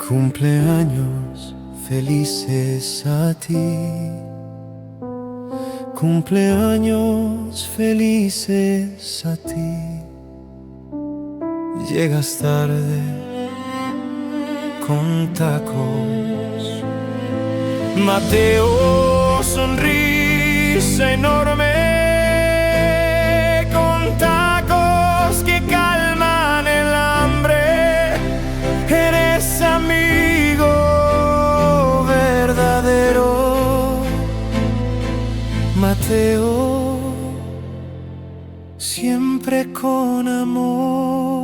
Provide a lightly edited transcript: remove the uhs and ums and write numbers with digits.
Cumpleaños felices a ti, cumpleaños felices a ti. Llegas tarde con tacos, Mateo, sonrisa enorme, con tacos que calman el hambre. Eres amigo verdadero, Mateo, siempre con amor.